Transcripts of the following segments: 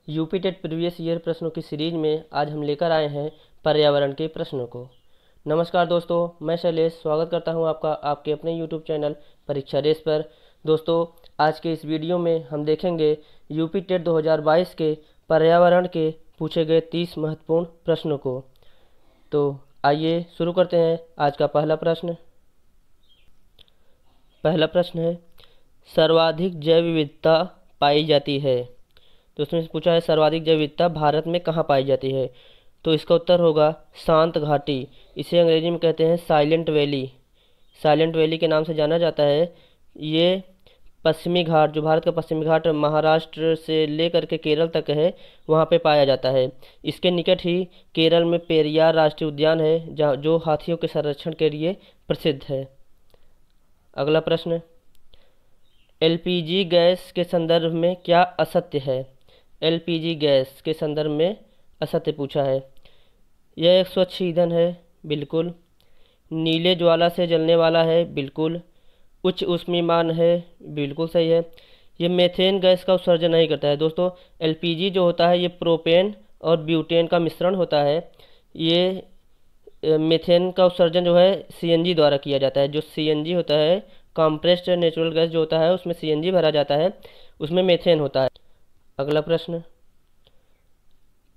UP TET previous year प्रश्नों की series में आज हम लेकर आए हैं पर्यावरण के प्रश्नों को। नमस्कार दोस्तों, मैं शैलेश स्वागत करता हूं आपका आपके अपने यूट्यूब चैनल परीक्षा रेस पर। दोस्तों, आज के इस वीडियो में हम देखेंगे यूपी टेट 2022 के पर्यावरण के पूछे गए 30 महत्वपूर्ण प्रश्नों को। तो आइए शुरू करते हैं आज का पहला प्रश्न। पहला प्रश्न है, सर्वाधिक जैव विविधता पाई जाती है। दोस्तों ने पूछा है सर्वाधिक जैव विविधता भारत में कहाँ पाई जाती है। तो इसका उत्तर होगा शांत घाटी। इसे अंग्रेजी में कहते हैं साइलेंट वैली। साइलेंट वैली के नाम से जाना जाता है। ये पश्चिमी घाट, जो भारत का पश्चिमी घाट महाराष्ट्र से लेकर के केरल तक है, वहाँ पे पाया जाता है। इसके निकट ही केरल में पेरियार राष्ट्रीय उद्यान है, जहाँ जो हाथियों के संरक्षण के लिए प्रसिद्ध है। अगला प्रश्न, एलपीजी गैस के संदर्भ में क्या असत्य है। एलपीजी गैस के संदर्भ में असत्य पूछा है। यह एक स्वच्छ ईंधन है, बिल्कुल। नीले ज्वाला से जलने वाला है, बिल्कुल। उच्च ऊष्मीयमान है, बिल्कुल सही है। ये मीथेन गैस का उत्सर्जन नहीं करता है। दोस्तों, एलपीजी जो होता है ये प्रोपेन और ब्यूटेन का मिश्रण होता है। ये मीथेन का उत्सर्जन जो है सीएनजी द्वारा किया जाता है। जो सीएनजी होता है, कॉम्प्रेस्ड नेचुरल गैस जो होता है, उसमें सीएनजी भरा जाता है, उसमें मीथेन होता है। अगला प्रश्न,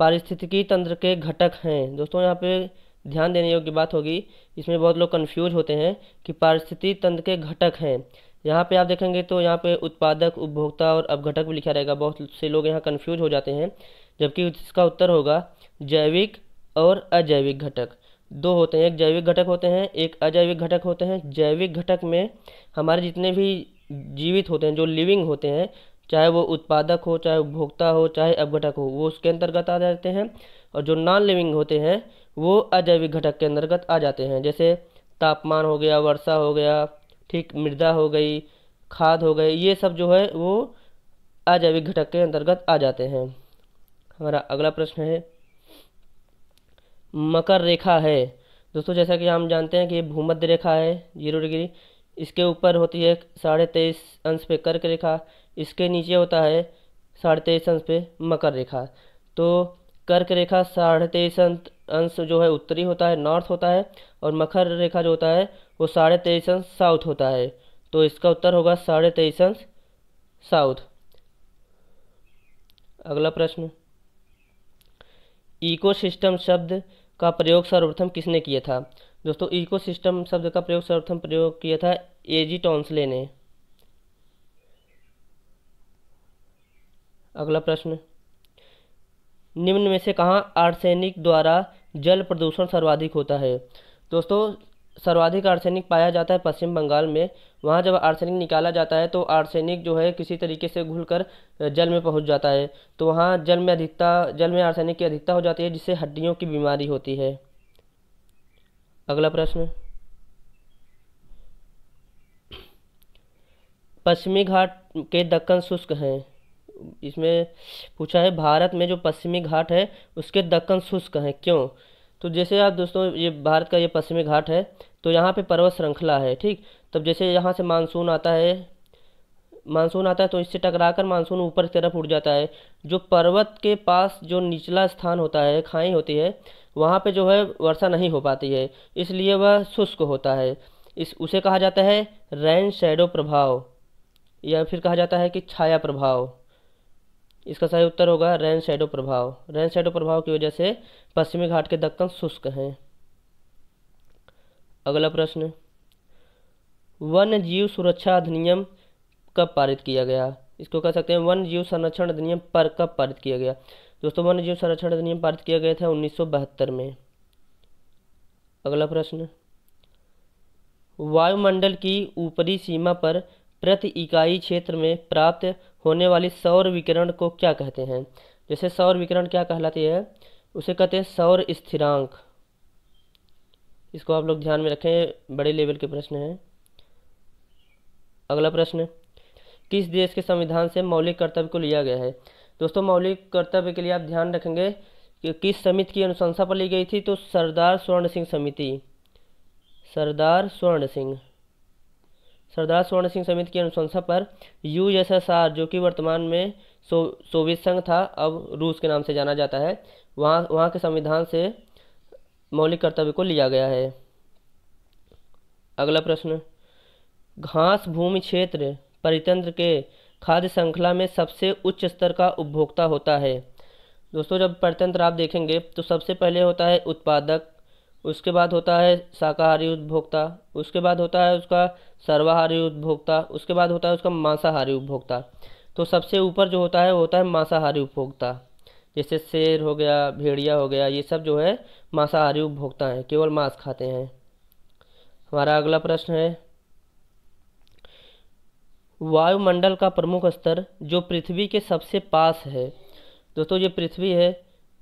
पारिस्थितिकी तंत्र के घटक हैं। दोस्तों, यहाँ पे ध्यान देने योग्य बात होगी, इसमें बहुत लोग कंफ्यूज होते हैं कि पारिस्थितिकी तंत्र के घटक हैं। यहाँ पे आप देखेंगे तो यहाँ पे उत्पादक, उपभोक्ता और अपघटक भी लिखा रहेगा। बहुत से लोग यहाँ कंफ्यूज हो जाते हैं, जबकि इसका उत्तर होगा जैविक और अजैविक घटक। दो होते हैं, एक जैविक घटक होते हैं, एक अजैविक घटक होते हैं। जैविक घटक में हमारे जितने भी जीवित होते हैं, जो लिविंग होते हैं, चाहे वो उत्पादक हो, चाहे उपभोक्ता हो, चाहे अपघटक हो, वो उसके अंतर्गत आ जाते हैं। और जो नॉन लिविंग होते हैं वो अजैविक घटक के अंतर्गत आ जाते हैं। जैसे तापमान हो गया, वर्षा हो गया, ठीक, मृदा हो गई, खाद हो गए, ये सब जो है वो अजैविक घटक के अंतर्गत आ जाते हैं। हमारा अगला प्रश्न है, मकर रेखा है। दोस्तों, जैसा कि हम जानते हैं कि ये भूमध्य रेखा है 0 डिग्री। इसके ऊपर होती है 23.5 अंश पे कर्क रेखा, इसके नीचे होता है 23.5 अंश पे मकर रेखा। तो कर्क रेखा 23.5 अंश जो है उत्तरी होता है, नॉर्थ होता है, और मकर रेखा जो होता है वो 23.5 अंश साउथ होता है। तो इसका उत्तर होगा 23.5 अंश साउथ। अगला प्रश्न, इकोसिस्टम शब्द का प्रयोग सर्वप्रथम किसने किया था। दोस्तों, इकोसिस्टम शब्द का सर्वप्रथम प्रयोग किया था एजी टॉन्सले ने। अगला प्रश्न, निम्न में से कहाँ आर्सेनिक द्वारा जल प्रदूषण सर्वाधिक होता है। दोस्तों, सर्वाधिक आर्सेनिक पाया जाता है पश्चिम बंगाल में। वहाँ जब आर्सेनिक निकाला जाता है तो आर्सेनिक जो है किसी तरीके से घुलकर जल में पहुँच जाता है। तो वहाँ जल में आर्सेनिक की अधिकता हो जाती है, जिससे हड्डियों की बीमारी होती है। अगला प्रश्न, पश्चिमी घाट के दक्कन शुष्क हैं। इसमें पूछा है भारत में जो पश्चिमी घाट है उसके दक्कन शुष्क हैं, क्यों। तो जैसे आप दोस्तों, ये भारत का ये पश्चिमी घाट है, तो यहाँ पे पर्वत श्रृंखला है, ठीक। तब जैसे यहाँ से मानसून आता है तो इससे टकराकर मानसून ऊपर की तरफ उड़ जाता है। जो पर्वत के पास जो निचला स्थान होता है, खाई होती है, वहाँ पे जो है वर्षा नहीं हो पाती है, इसलिए वह शुष्क होता है। उसे कहा जाता है रेन शैडो प्रभाव, या फिर कहा जाता है कि छाया प्रभाव। इसका सही उत्तर होगा रेन शैडो प्रभाव। रेन शैडो प्रभाव की वजह से पश्चिमी घाट के दक्कन शुष्क हैं। अगला प्रश्न, वन्य जीव सुरक्षा अधिनियम कब पारित किया गया। इसको कह सकते हैं वन्य जीव संरक्षण अधिनियम पर कब पारित किया गया। दोस्तों, वन्य जीव संरक्षण अधिनियम पारित किया गया था 1972 में। अगला प्रश्न, वायुमंडल की ऊपरी सीमा पर प्रति इकाई क्षेत्र में प्राप्त होने वाली सौर विकिरण को क्या कहते हैं। जैसे सौर विकिरण क्या कहलाती है, उसे कहते हैं सौर स्थिरांक। इसको आप लोग ध्यान में रखें, बड़े लेवल के प्रश्न हैं। अगला प्रश्न, किस देश के संविधान से मौलिक कर्तव्य को लिया गया है। दोस्तों, मौलिक कर्तव्य के लिए आप ध्यान रखेंगे कि किस समिति की अनुशंसा पर ली गई थी। तो सरदार स्वर्ण सिंह समिति, सरदार स्वर्ण सिंह समिति की अनुशंसा पर यूएसएसआर, जो कि वर्तमान में सोवियत संघ था, अब रूस के नाम से जाना जाता है। वहाँ के संविधान से मौलिक कर्तव्य को लिया गया है। अगला प्रश्न, घास भूमि क्षेत्र परितंत्र के खाद्य श्रृंखला में सबसे उच्च स्तर का उपभोक्ता होता है। दोस्तों जब परितंत्र आप देखेंगे तो सबसे पहले होता है उत्पादक, उसके बाद होता है शाकाहारी उपभोक्ता, उसके बाद होता है उसका सर्वाहारी उपभोक्ता, उसके बाद होता है उसका मांसाहारी उपभोक्ता। तो सबसे ऊपर जो होता है वो होता है मांसाहारी उपभोक्ता। जैसे शेर हो गया, भेड़िया हो गया, ये सब जो है मांसाहारी उपभोक्ता हैं, केवल मांस खाते हैं। हमारा अगला प्रश्न है, वायुमंडल का प्रमुख स्तर जो पृथ्वी के सबसे पास है। दोस्तों ये पृथ्वी है,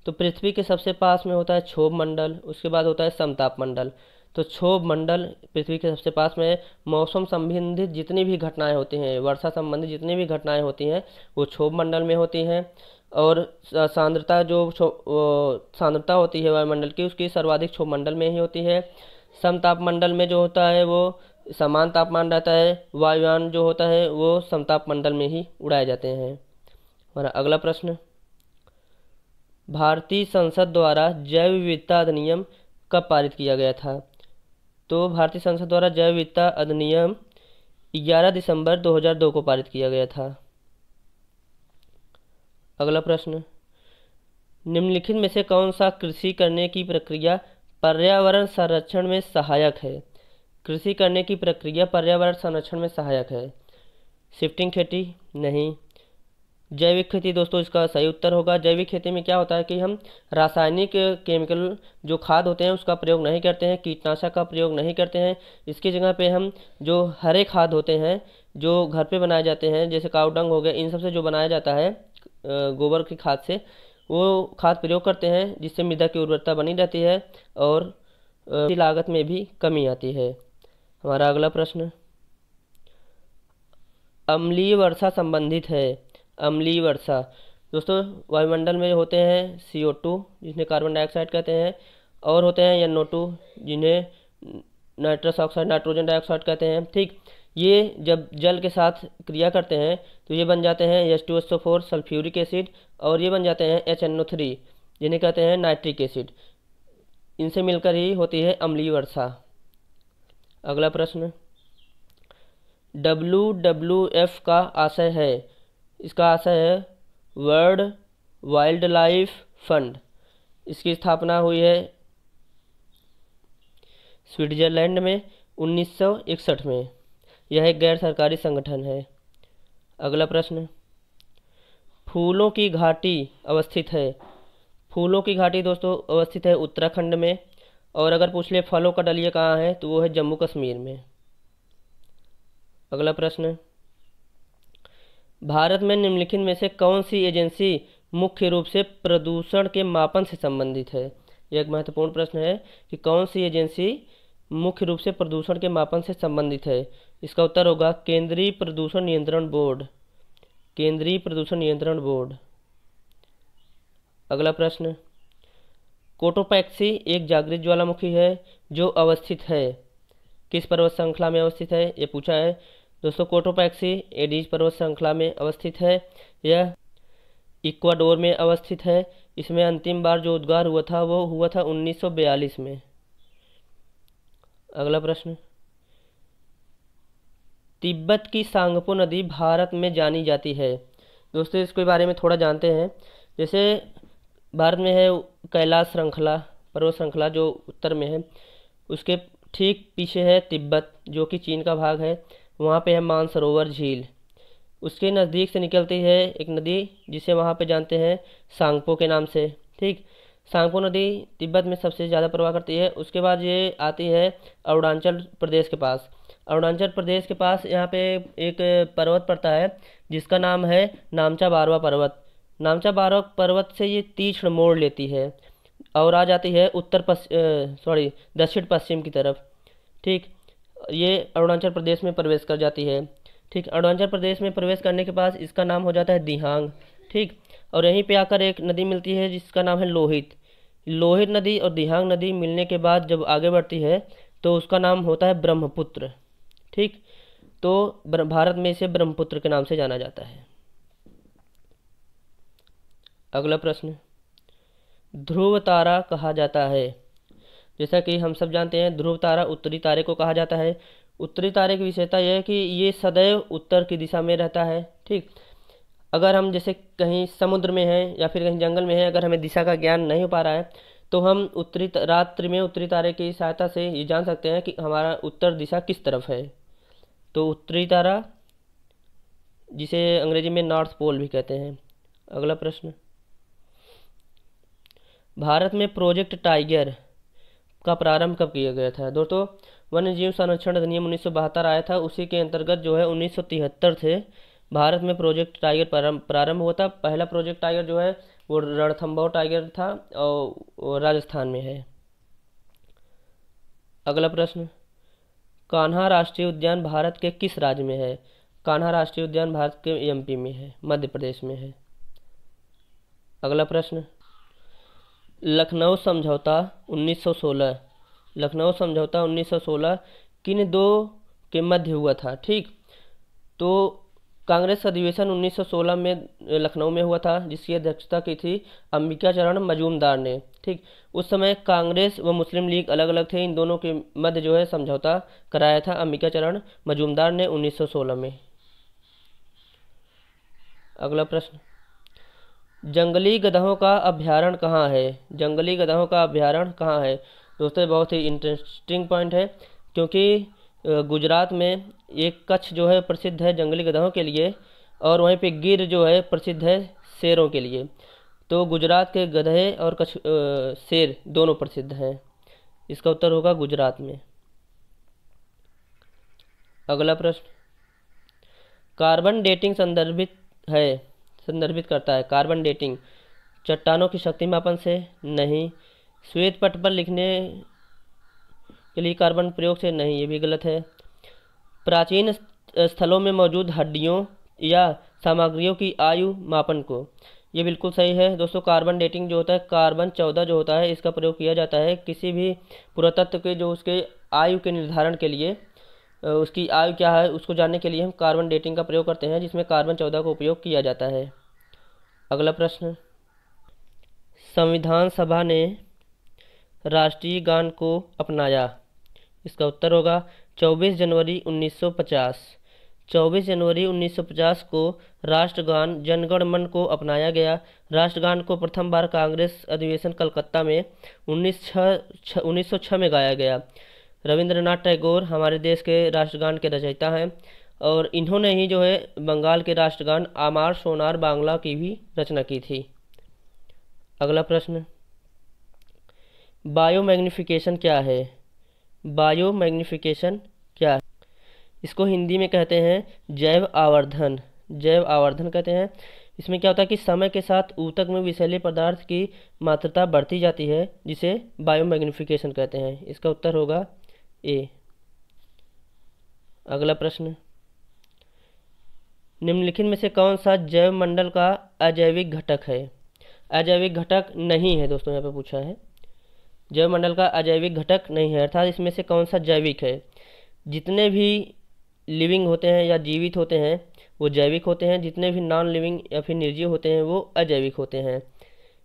तो पृथ्वी के सबसे पास में होता है क्षोभ मंडल, उसके बाद होता है समताप मंडल। तो क्षोभ मंडल पृथ्वी के सबसे पास में है। मौसम संबंधित जितनी भी घटनाएं होती हैं, वर्षा संबंधित जितनी भी घटनाएं होती हैं वो क्षोभ मंडल में होती हैं। और सांद्रता सांद्रता होती है वायुमंडल की, उसकी सर्वाधिक क्षोभ मंडल में ही होती है। समताप मंडल में जो होता है वो समान तापमान रहता है, वायुयान जो होता है वो समताप मंडल में ही उड़ाए जाते हैं। हमारा अगला प्रश्न, भारतीय संसद द्वारा जैव विविधता अधिनियम कब पारित किया गया था। तो भारतीय संसद द्वारा जैव विविधता अधिनियम 11 दिसंबर 2002 को पारित किया गया था। अगला प्रश्न, निम्नलिखित में से कौन सा कृषि करने की प्रक्रिया पर्यावरण संरक्षण में सहायक है। कृषि करने की प्रक्रिया पर्यावरण संरक्षण में सहायक है। शिफ्टिंग खेती नहीं। जैविक खेती दोस्तों इसका सही उत्तर होगा। जैविक खेती में क्या होता है कि हम रासायनिक केमिकल जो खाद होते हैं उसका प्रयोग नहीं करते हैं, कीटनाशक का प्रयोग नहीं करते हैं। इसकी जगह पे हम जो हरे खाद होते हैं जो घर पे बनाए जाते हैं, जैसे काऊ डंग हो गया, इन सब से जो बनाया जाता है गोबर की खाद से, वो खाद प्रयोग करते हैं, जिससे मृदा की उर्वरता बनी रहती है और लागत में भी कमी आती है। हमारा अगला प्रश्न, अम्लीय वर्षा संबंधित है। अम्लीय वर्षा दोस्तों वायुमंडल में होते हैं CO2 जिन्हें कार्बन डाइऑक्साइड कहते हैं, और होते हैं NO2 जिन्हें नाइट्रस ऑक्साइड नाइट्रोजन डाइऑक्साइड कहते हैं। ठीक, ये जब जल के साथ क्रिया करते हैं तो ये बन जाते हैं H2SO4 सल्फ्यूरिक एसिड, और ये बन जाते हैं HNO3 जिन्हें कहते हैं नाइट्रिक एसिड। इनसे मिलकर ही होती है अम्लीय वर्षा। अगला प्रश्न, WWF का आशय है। इसका आशय है वर्ल्ड वाइल्ड लाइफ फंड। इसकी स्थापना हुई है स्विट्जरलैंड में 1961 में। यह एक गैर सरकारी संगठन है। अगला प्रश्न, फूलों की घाटी अवस्थित है। फूलों की घाटी दोस्तों अवस्थित है उत्तराखंड में, और अगर पूछ ले फलों का डलिया कहाँ है तो वो है जम्मू कश्मीर में। अगला प्रश्न, भारत में निम्नलिखित में से कौन सी एजेंसी मुख्य रूप से प्रदूषण के मापन से संबंधित है। यह एक महत्वपूर्ण प्रश्न है कि कौन सी एजेंसी मुख्य रूप से प्रदूषण के मापन से संबंधित है। इसका उत्तर होगा केंद्रीय प्रदूषण नियंत्रण बोर्ड। केंद्रीय प्रदूषण नियंत्रण बोर्ड। अगला प्रश्न, कोटोपैक्सी एक जागृत ज्वालामुखी है जो अवस्थित है किस पर्वत श्रृंखला में अवस्थित है, ये पूछा है। दोस्तों कोटोपैक्सी एडीज पर्वत श्रृंखला में अवस्थित है। यह इक्वाडोर में अवस्थित है। इसमें अंतिम बार जो उद्गार हुआ था वो हुआ था 1942 में। अगला प्रश्न, तिब्बत की सांगपो नदी भारत में जानी जाती है। दोस्तों इसके बारे में थोड़ा जानते हैं। जैसे भारत में है कैलाश श्रृंखला पर्वत श्रृंखला जो उत्तर में है, उसके ठीक पीछे है तिब्बत जो कि चीन का भाग है। वहाँ पे है मानसरोवर झील। उसके नज़दीक से निकलती है एक नदी जिसे वहाँ पे जानते हैं सांगपो के नाम से। ठीक, सांगपो नदी तिब्बत में सबसे ज़्यादा प्रवाह करती है। उसके बाद ये आती है अरुणाचल प्रदेश के पास। अरुणाचल प्रदेश के पास यहाँ पे एक पर्वत पड़ता है जिसका नाम है नामचा बारवा पर्वत। नामचा बारवा पर्वत से ये तीक्ष्ण मोड़ लेती है और आ जाती है दक्षिण पश्चिम की तरफ। ठीक, ये अरुणाचल प्रदेश में प्रवेश कर जाती है। ठीक, अरुणाचल प्रदेश में प्रवेश करने के बाद इसका नाम हो जाता है दिहांग। ठीक, और यहीं पे आकर एक नदी मिलती है जिसका नाम है लोहित। लोहित नदी और दिहांग नदी मिलने के बाद जब आगे बढ़ती है तो उसका नाम होता है ब्रह्मपुत्र। ठीक, तो भारत में इसे ब्रह्मपुत्र के नाम से जाना जाता है। अगला प्रश्न, ध्रुव तारा कहा जाता है। जैसा कि हम सब जानते हैं, ध्रुव तारा उत्तरी तारे को कहा जाता है। उत्तरी तारे की विशेषता यह है कि ये सदैव उत्तर की दिशा में रहता है। ठीक, अगर हम जैसे कहीं समुद्र में हैं या फिर कहीं जंगल में हैं, अगर हमें दिशा का ज्ञान नहीं हो पा रहा है तो हम रात्रि में उत्तरी तारे की सहायता से ये जान सकते हैं कि हमारा उत्तर दिशा किस तरफ है। तो उत्तरी तारा, जिसे अंग्रेजी में नॉर्थ पोल भी कहते हैं। अगला प्रश्न, भारत में प्रोजेक्ट टाइगर का प्रारंभ कब किया गया था। दोस्तों, वन्य जीव संरक्षण अधिनियम 1972 आया था, उसी के अंतर्गत जो है 1973 से भारत में प्रोजेक्ट टाइगर प्रारंभ हुआ था। पहला प्रोजेक्ट टाइगर जो है वो रणथंभौर टाइगर था और राजस्थान में है। अगला प्रश्न, कान्हा राष्ट्रीय उद्यान भारत के किस राज्य में है। कान्हा राष्ट्रीय उद्यान भारत के एमपी में है, मध्य प्रदेश में है। अगला प्रश्न, लखनऊ समझौता 1916, लखनऊ समझौता 1916 किन दो के मध्य हुआ था। ठीक, तो कांग्रेस अधिवेशन 1916 में लखनऊ में हुआ था, जिसकी अध्यक्षता की थी अंबिकाचरण मजूमदार ने। ठीक, उस समय कांग्रेस व मुस्लिम लीग अलग अलग थे, इन दोनों के मध्य जो है समझौता कराया था अंबिकाचरण मजूमदार ने 1916 में। अगला प्रश्न, जंगली गधों का अभ्यारण्य कहाँ है। जंगली गधों का अभ्यारण्य कहाँ है। दोस्तों, बहुत ही इंटरेस्टिंग पॉइंट है, क्योंकि गुजरात में एक कच्छ जो है प्रसिद्ध है जंगली गधों के लिए, और वहीं पे गिर जो है प्रसिद्ध है शेरों के लिए। तो गुजरात के गधे और कच्छ शेर दोनों प्रसिद्ध हैं। इसका उत्तर होगा गुजरात में। अगला प्रश्न, कार्बन डेटिंग संदर्भित करता है। कार्बन डेटिंग चट्टानों की शक्ति मापन से नहीं, श्वेत पट पर लिखने के लिए कार्बन प्रयोग से नहीं, ये भी गलत है। प्राचीन स्थलों में मौजूद हड्डियों या सामग्रियों की आयु मापन को, ये बिल्कुल सही है। दोस्तों, कार्बन डेटिंग जो होता है, कार्बन 14 जो होता है, इसका प्रयोग किया जाता है किसी भी पुरातत्व के जो उसके आयु के निर्धारण के लिए, उसकी आयु क्या है उसको जानने के लिए हम कार्बन डेटिंग का प्रयोग करते हैं, जिसमें कार्बन 14 का उपयोग किया जाता है। अगला प्रश्न, संविधान सभा ने राष्ट्रीय गान को अपनाया। इसका उत्तर होगा 24 जनवरी 1950। 24 जनवरी 1950 को राष्ट्रगान जनगण मन को अपनाया गया। राष्ट्रगान को प्रथम बार कांग्रेस अधिवेशन कलकत्ता में 1906 में गाया गया। रविंद्रनाथ टैगोर हमारे देश के राष्ट्रगान के रचयिता हैं, और इन्होंने ही जो है बंगाल के राष्ट्रगान आमार सोनार बांग्ला की भी रचना की थी। अगला प्रश्न, बायोमैग्निफिकेशन क्या है। बायोमैग्निफिकेशन क्या है। इसको हिंदी में कहते हैं जैव आवर्धन। जैव आवर्धन कहते हैं। इसमें क्या होता है कि समय के साथ ऊतक में विषैले पदार्थ की मात्रा बढ़ती जाती है, जिसे बायोमैग्निफिकेशन कहते हैं। इसका उत्तर होगा ए। अगला प्रश्न, निम्नलिखित में से कौन सा जैव मंडल का अजैविक घटक है। अजैविक घटक नहीं है। दोस्तों, यहाँ पे पूछा है जैव मंडल का अजैविक घटक नहीं है, अर्थात इसमें से कौन सा जैविक है। जितने भी लिविंग होते हैं या जीवित होते हैं वो जैविक होते हैं, जितने भी नॉन लिविंग या फिर निर्जीव होते हैं वो अजैविक होते हैं।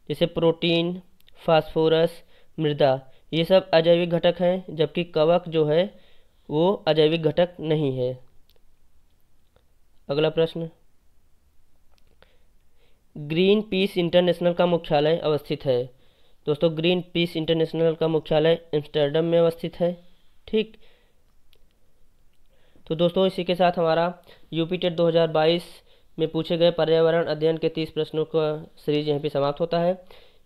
जैसे प्रोटीन, फास्फोरस, मृदा, ये सब अजैविक घटक हैं, जबकि कवक जो है वो अजैविक घटक नहीं है। अगला प्रश्न, ग्रीन पीस इंटरनेशनल का मुख्यालय अवस्थित है। दोस्तों, ग्रीन पीस इंटरनेशनल का मुख्यालय एम्स्टर्डम में अवस्थित है। ठीक, तो दोस्तों इसी के साथ हमारा यूपी टेट 2022 में पूछे गए पर्यावरण अध्ययन के 30 प्रश्नों का सीरीज यहीं पे समाप्त होता है।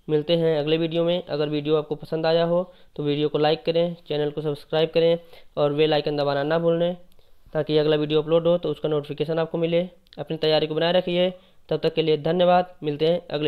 मिलते हैं अगले वीडियो में। अगर वीडियो आपको पसंद आया हो तो वीडियो को लाइक करें, चैनल को सब्सक्राइब करें और बेल आइकन दबाना ना भूलें, ताकि अगला वीडियो अपलोड हो तो उसका नोटिफिकेशन आपको मिले। अपनी तैयारी को बनाए रखिए। तब तक के लिए धन्यवाद। मिलते हैं अगले